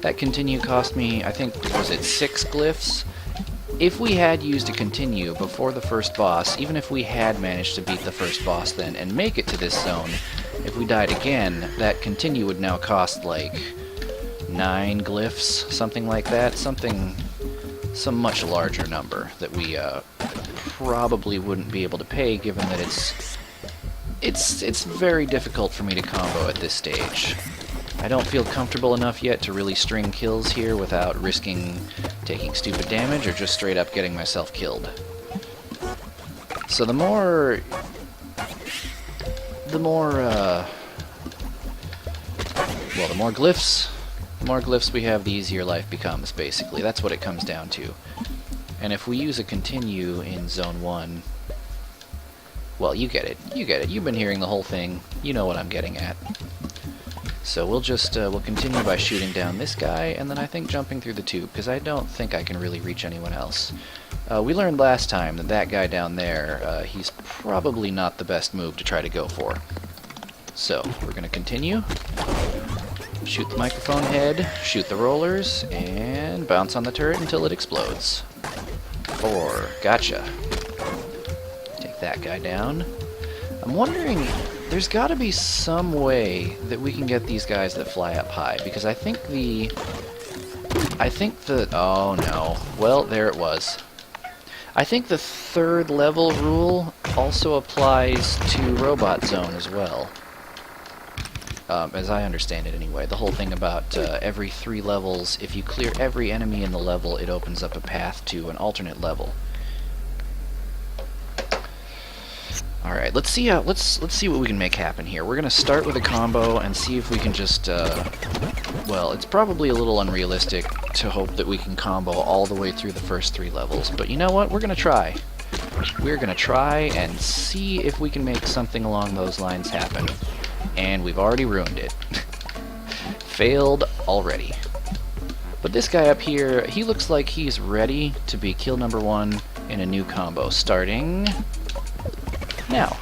That continue cost me, I think, was it 6 glyphs? If we had used a continue before the first boss, even if we had managed to beat the first boss then and make it to this zone, if we died again, that continue would now cost like 9 glyphs, something like that, some much larger number that we probably wouldn't be able to pay, given that it's very difficult for me to combo at this stage. I don't feel comfortable enough yet to really string kills here without risking taking stupid damage or just straight up getting myself killed. So the more glyphs we have, the easier life becomes, basically. That's what it comes down to. And if we use a continue in Zone 1, well, you get it. You get it. You've been hearing the whole thing. You know what I'm getting at. So we'll just, we'll continue by shooting down this guy, and then I think jumping through the tube, because I don't think I can really reach anyone else. We learned last time that that guy down there, he's probably not the best move to try to go for. So, we're going to continue. Shoot the microphone head, shoot the rollers, and bounce on the turret until it explodes. 4. Gotcha. Take that guy down. I'm wondering, there's got to be some way that we can get these guys that fly up high, because I think the... oh no. Well, there it was. I think the 3rd level rule also applies to Robot Zone as well. As I understand it anyway. The whole thing about every 3 levels, if you clear every enemy in the level, it opens up a path to an alternate level. Alright, let's see what we can make happen here. We're gonna start with a combo and see if we can just well, it's probably a little unrealistic to hope that we can combo all the way through the first 3 levels, but you know what? We're gonna try. We're gonna try and see if we can make something along those lines happen. And we've already ruined it. Failed already. But this guy up here, he looks like he's ready to be kill number 1 in a new combo, starting now.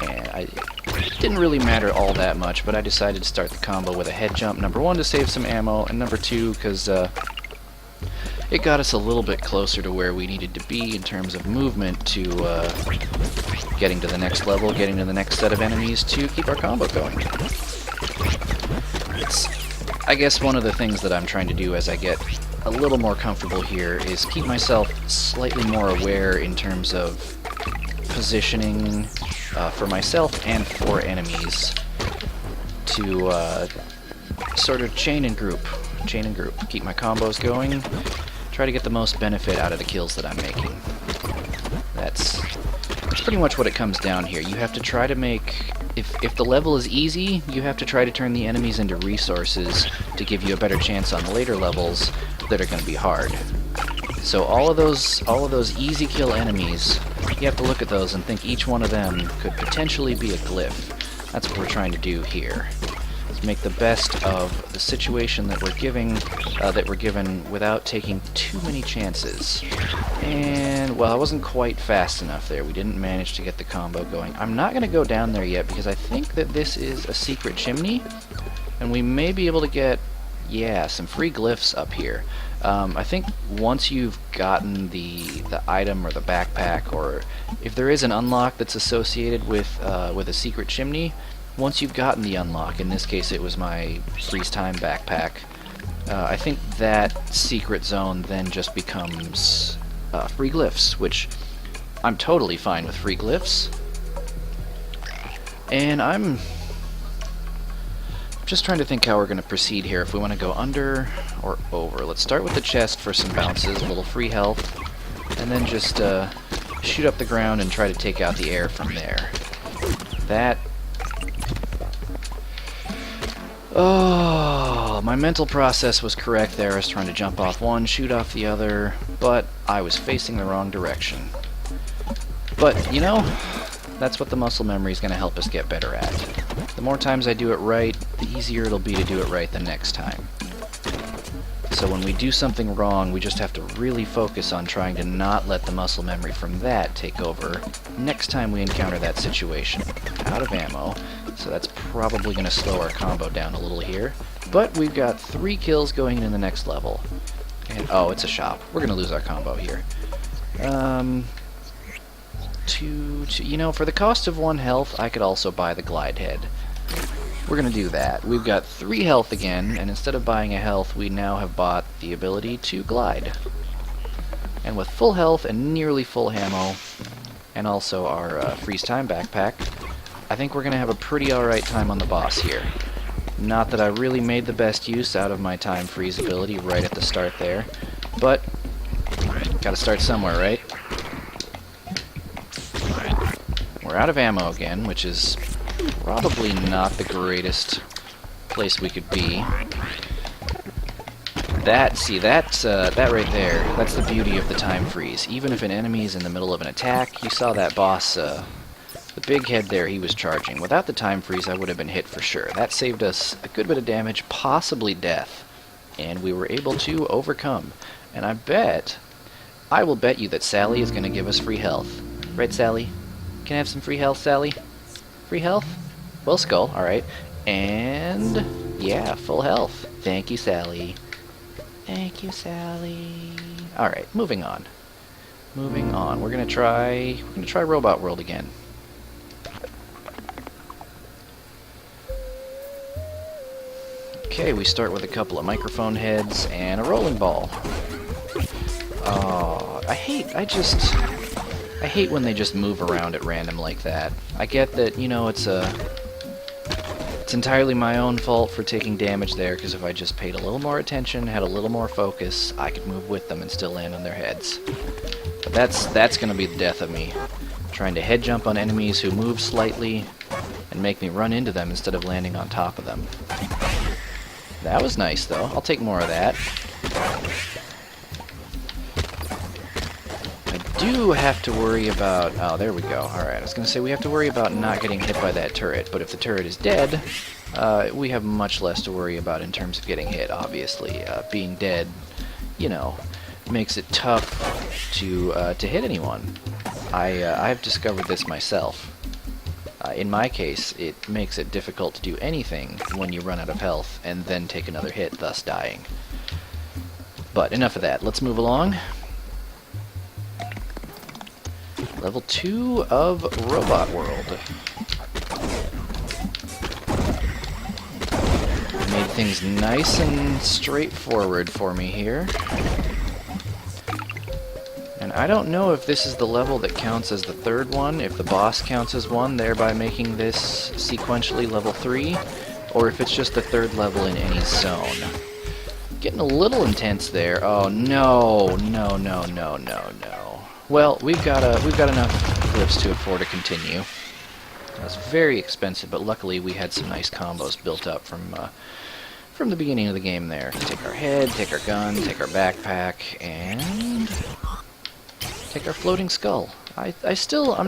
And it didn't really matter all that much, but I decided to start the combo with a head jump, number 1 to save some ammo, and number 2 because it got us a little bit closer to where we needed to be in terms of movement to getting to the next level, getting to the next set of enemies to keep our combo going. It's, I guess, one of the things that I'm trying to do as I get a little more comfortable here is keep myself slightly more aware in terms of positioning for myself and for enemies to sort of chain and group, keep my combos going, try to get the most benefit out of the kills that I'm making. That's pretty much what it comes down here. You have to try to make, if the level is easy, you have to try to turn the enemies into resources to give you a better chance on the later levels that are going to be hard. So all of those easy kill enemies, you have to look at those and think each one of them could potentially be a glyph. That's what we're trying to do here. Make the best of the situation that we're given without taking too many chances. And, well, I wasn't quite fast enough there. We didn't manage to get the combo going. I'm not going to go down there yet because I think that this is a secret chimney, and we may be able to get, yeah, some free glyphs up here. I think once you've gotten the item or the backpack, or if there is an unlock that's associated with a secret chimney, once you've gotten the unlock, in this case it was my freeze time backpack, I think that secret zone then just becomes free glyphs, which I'm totally fine with free glyphs. And I'm just trying to think how we're going to proceed here, if we want to go under or over. Let's start with the chest for some bounces, a little free health, and then just shoot up the ground and try to take out the air from there. That... oh, my mental process was correct there. I was trying to jump off one, shoot off the other, but I was facing the wrong direction. But, you know, that's what the muscle memory is going to help us get better at. The more times I do it right, the easier it'll be to do it right the next time. So when we do something wrong, we just have to really focus on trying to not let the muscle memory from that take over next time we encounter that situation. Out of ammo, so that's probably going to slow our combo down a little here. But we've got 3 kills going in the next level. And, oh, it's a shop. We're going to lose our combo here. You know, for the cost of 1 health, I could also buy the glide head. We're going to do that. We've got 3 health again, and instead of buying a health, we now have bought the ability to glide. And with full health and nearly full ammo, and also our freeze time backpack, I think we're going to have a pretty alright time on the boss here. Not that I really made the best use out of my time freeze ability right at the start there, but gotta start somewhere, right? We're out of ammo again, which is probably not the greatest place we could be. That right there, that's the beauty of the time freeze. Even if an enemy is in the middle of an attack, you saw that boss, the big head there, he was charging. Without the time freeze, I would have been hit for sure. That saved us a good bit of damage, possibly death. And we were able to overcome. And I will bet you that Sally is going to give us free health. Right, Sally? Can I have some free health, Sally? Free health? Well, skull, alright. And, yeah, full health. Thank you, Sally. Thank you, Sally. Alright, moving on. Moving on. We're gonna try Robot World again. Okay, we start with a couple of microphone heads and a rolling ball. Oh, I hate when they just move around at random like that. I get that, you know, it's entirely my own fault for taking damage there, because if I just paid a little more attention, had a little more focus, I could move with them and still land on their heads. But that's gonna be the death of me. Trying to head jump on enemies who move slightly and make me run into them instead of landing on top of them. That was nice, though. I'll take more of that. I do have to worry about... Oh, there we go. Alright, I was going to say we have to worry about not getting hit by that turret, but if the turret is dead, we have much less to worry about in terms of getting hit, obviously. Being dead, you know, makes it tough to hit anyone. I've discovered this myself. In my case, it makes it difficult to do anything when you run out of health and then take another hit, thus dying. But enough of that. Let's move along. Level 2 of Robot World. Made things nice and straightforward for me here. And I don't know if this is the level that counts as the 3rd one, if the boss counts as one, thereby making this sequentially level 3, or if it's just the 3rd level in any zone. Getting a little intense there. Oh no, no, no, no, no, no. Well, we've got enough clips to afford to continue. It was very expensive, but luckily we had some nice combos built up from the beginning of the game there. Take our head, take our gun, take our backpack, and take our floating skull. I'm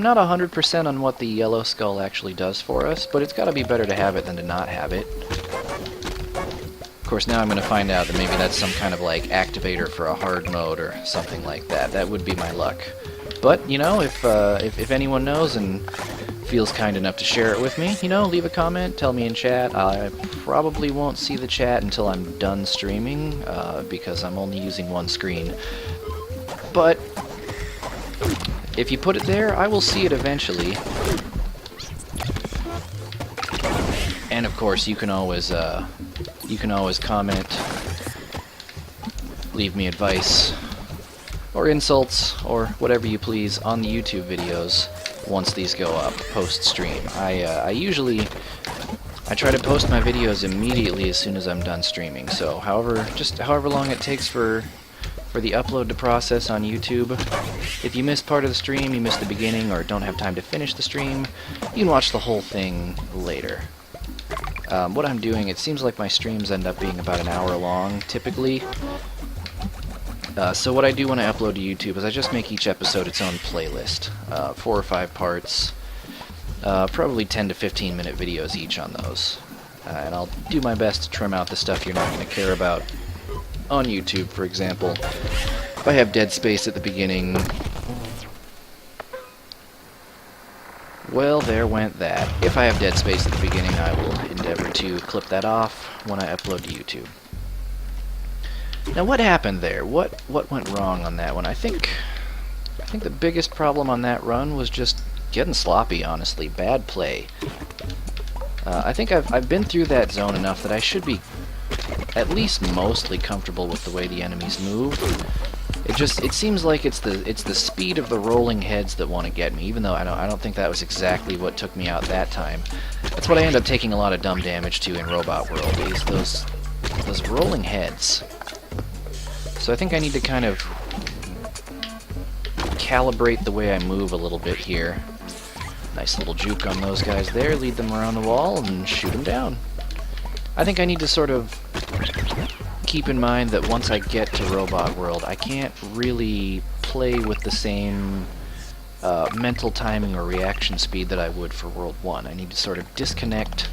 not 100% on what the yellow skull actually does for us, but it's got to be better to have it than to not have it. Of course, now I'm going to find out that maybe that's some kind of, like, activator for a hard mode or something like that. That would be my luck. But, you know, if anyone knows and feels kind enough to share it with me, you know, leave a comment, tell me in chat. I probably won't see the chat until I'm done streaming, because I'm only using one screen. But if you put it there, I will see it eventually. And of course, you can always comment, leave me advice, or insults, or whatever you please on the YouTube videos once these go up post-stream. I try to post my videos immediately as soon as I'm done streaming, so however long it takes for the upload to process on YouTube. If you missed part of the stream, you missed the beginning, or don't have time to finish the stream, you can watch the whole thing later. What I'm doing, it seems like my streams end up being about an hour long, typically. So what I do when I upload to YouTube is I just make each episode its own playlist. 4 or 5 parts, probably 10 to 15 minute videos each on those. And I'll do my best to trim out the stuff you're not going to care about on YouTube, for example. If I have dead space at the beginning, Well, there went that. If I have dead space at the beginning, I will endeavor to clip that off when I upload to YouTube. Now, what happened there? What went wrong on that one? I think the biggest problem on that run was just getting sloppy, honestly. Bad play. I think I've been through that zone enough that I should be at least mostly comfortable with the way the enemies move. It seems like it's the speed of the rolling heads that want to get me, even though I don't think that was exactly what took me out that time. That's what I end up taking a lot of dumb damage to in Robot World, is those rolling heads. So I think I need to kind of calibrate the way I move a little bit here. Nice little juke on those guys there, lead them around the wall and shoot them down. I think I need to sort of keep in mind that once I get to Robot World, I can't really play with the same mental timing or reaction speed that I would for World 1. I need to sort of disconnect,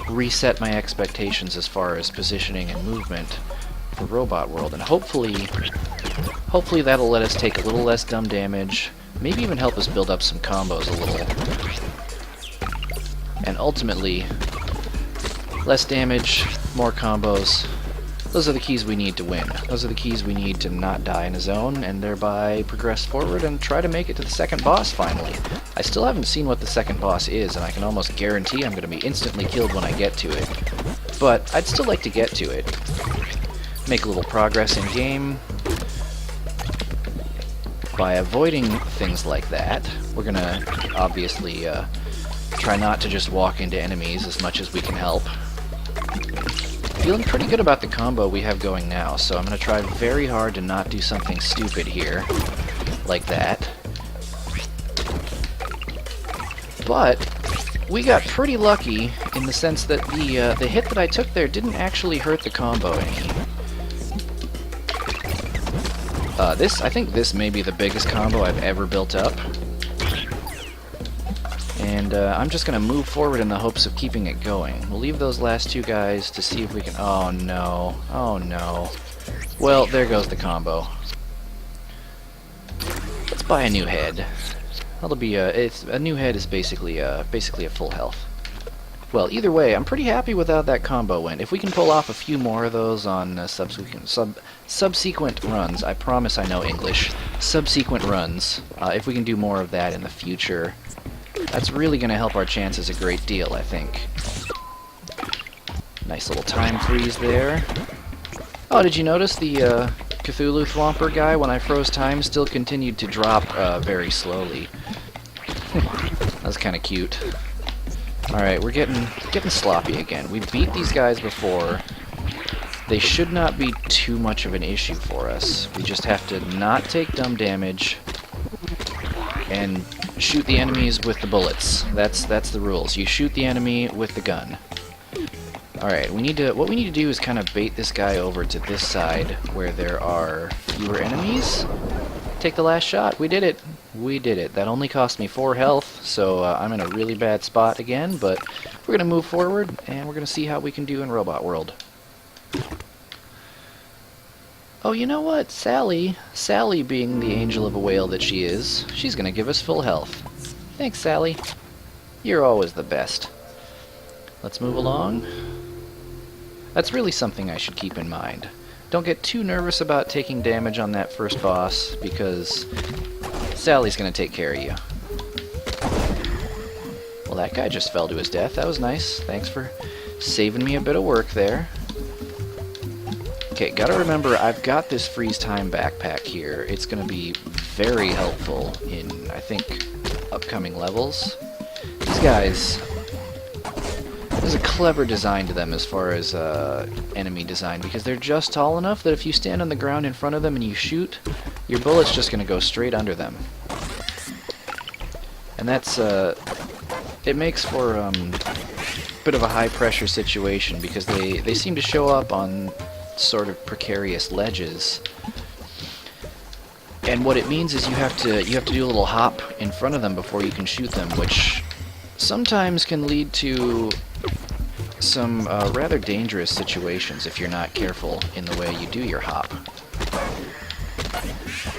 reset my expectations as far as positioning and movement for Robot World, and hopefully that'll let us take a little less dumb damage, maybe even help us build up some combos a little, and ultimately, less damage, more combos. Those are the keys we need to win. Those are the keys we need to not die in a zone, and thereby progress forward and try to make it to the second boss finally. I still haven't seen what the second boss is, and I can almost guarantee I'm going to be instantly killed when I get to it. But I'd still like to get to it. Make a little progress in game. By avoiding things like that, we're going to obviously try not to just walk into enemies as much as we can help. Feeling pretty good about the combo we have going now, so I'm going to try very hard to not do something stupid here, like that. But we got pretty lucky in the sense that the hit that I took there didn't actually hurt the combo any. I think this may be the biggest combo I've ever built up. And I'm just going to move forward in the hopes of keeping it going. We'll leave those last two guys to see if we can... Oh no. Oh no. Well, there goes the combo. Let's buy a new head. That'll be a new head is basically a full health. Well, either way, I'm pretty happy with how that combo went. If we can pull off a few more of those on subsequent runs, I promise I know English. Subsequent runs. If we can do more of that in the future, that's really going to help our chances a great deal, I think. Nice little time freeze there. Oh, did you notice the Cthulhu Thwomper guy, when I froze time, still continued to drop very slowly? That was kind of cute. Alright, we're getting sloppy again. We've beat these guys before. They should not be too much of an issue for us. We just have to not take dumb damage and shoot the enemies with the bullets. That's the rules. You shoot the enemy with the gun. Alright, what we need to do is kind of bait this guy over to this side where there are fewer enemies. Take the last shot. We did it. We did it. That only cost me 4 health, so I'm in a really bad spot again, but we're going to move forward, and we're going to see how we can do in Robot World. Oh, you know what? Sally, being the angel of a whale that she is, she's going to give us full health. Thanks, Sally. You're always the best. Let's move along. That's really something I should keep in mind. Don't get too nervous about taking damage on that first boss, because Sally's going to take care of you. Well, that guy just fell to his death. That was nice. Thanks for saving me a bit of work there. Okay, gotta remember, I've got this freeze time backpack here. It's going to be very helpful in, I think, upcoming levels. These guys... There's a clever design to them as far as enemy design, because they're just tall enough that if you stand on the ground in front of them and you shoot, your bullet's just going to go straight under them. And that's, it makes for a bit of a high-pressure situation, because they seem to show up on sort of precarious ledges. And what it means is you have to do a little hop in front of them before you can shoot them, which sometimes can lead to some rather dangerous situations if you're not careful in the way you do your hop.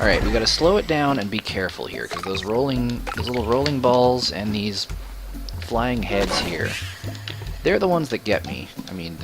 Alright, we gotta slow it down and be careful here, because those little rolling balls and these flying heads here, they're the ones that get me. I mean,